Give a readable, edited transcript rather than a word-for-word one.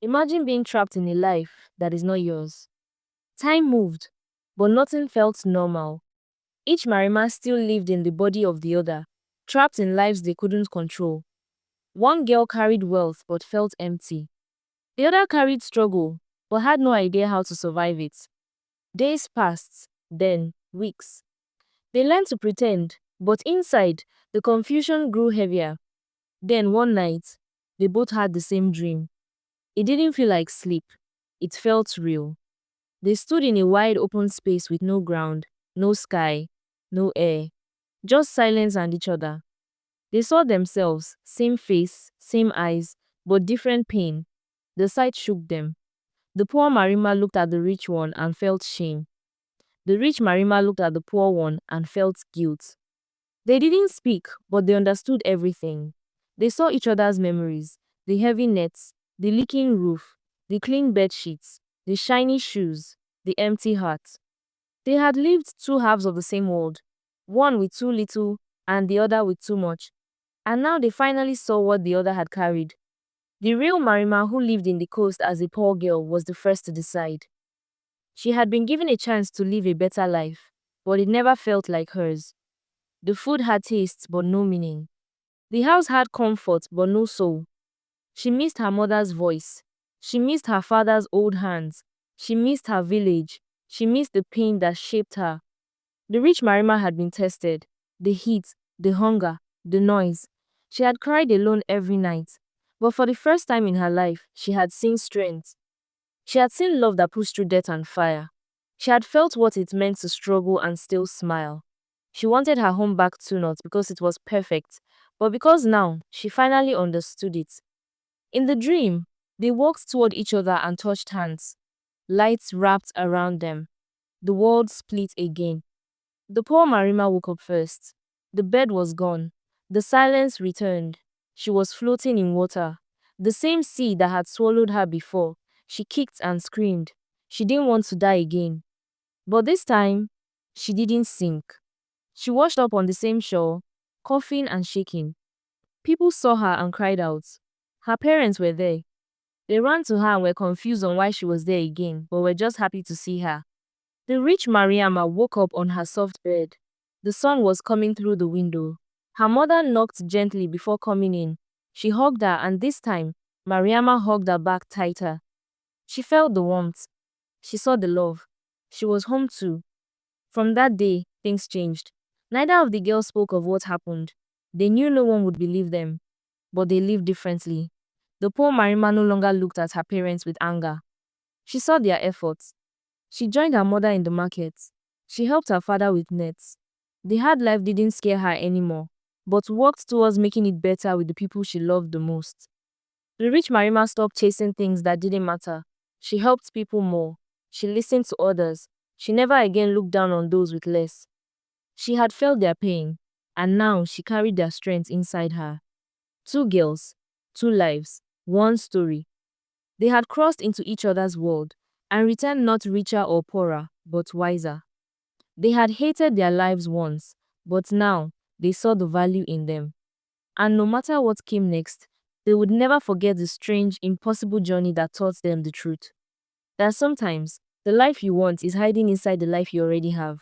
Imagine being trapped in a life that is not yours. Time moved, but nothing felt normal. Each Marima still lived in the body of the other, trapped in lives they couldn't control. One girl carried wealth but felt empty. The other carried struggle but had no idea how to survive it. Days passed, then weeks. They learned to pretend, but inside, the confusion grew heavier. Then one night, they both had the same dream. It didn't feel like sleep. It felt real. They stood in a wide open space with no ground, no sky, no air, just silence and each other. They saw themselves, same face, same eyes, but different pain. The sight shook them. The poor Marima looked at the rich one and felt shame. The rich Marima looked at the poor one and felt guilt. They didn't speak, but they understood everything. They saw each other's memories, the heavy nets, the leaking roof, the clean bed sheets, the shiny shoes, the empty heart. They had lived two halves of the same world, one with too little and the other with too much. And now they finally saw what the other had carried. The real Marima, who lived in the coast as a poor girl, was the first to decide. She had been given a chance to live a better life, but it never felt like hers. The food had taste but no meaning. The house had comfort but no soul. She missed her mother's voice. She missed her father's old hands. She missed her village. She missed the pain that shaped her. The rich Marima had been tested. The heat, the hunger, the noise. She had cried alone every night. But for the first time in her life, she had seen strength. She had seen love that pushed through death and fire. She had felt what it meant to struggle and still smile. She wanted her home back too, not because it was perfect, but because now she finally understood it. In the dream, they walked toward each other and touched hands. Lights wrapped around them. The world split again. The poor Marima woke up first. The bed was gone. The silence returned. She was floating in water. The same sea that had swallowed her before. She kicked and screamed. She didn't want to die again. But this time, she didn't sink. She washed up on the same shore, coughing and shaking. People saw her and cried out. Her parents were there. They ran to her and were confused on why she was there again, but were just happy to see her. The rich Mariama woke up on her soft bed. The sun was coming through the window. Her mother knocked gently before coming in. She hugged her, and this time, Mariama hugged her back tighter. She felt the warmth. She saw the love. She was home too. From that day, things changed. Neither of the girls spoke of what happened. They knew no one would believe them, but they lived differently. The poor Marima no longer looked at her parents with anger. She saw their efforts. She joined her mother in the market. She helped her father with nets. The hard life didn't scare her anymore, but worked towards making it better with the people she loved the most. The rich Marima stopped chasing things that didn't matter. She helped people more. She listened to others. She never again looked down on those with less. She had felt their pain, and now she carried their strength inside her. Two girls, two lives, one story. They had crossed into each other's world and returned not richer or poorer, but wiser. They had hated their lives once, but now they saw the value in them. And no matter what came next, they would never forget the strange, impossible journey that taught them the truth. That sometimes the life you want is hiding inside the life you already have.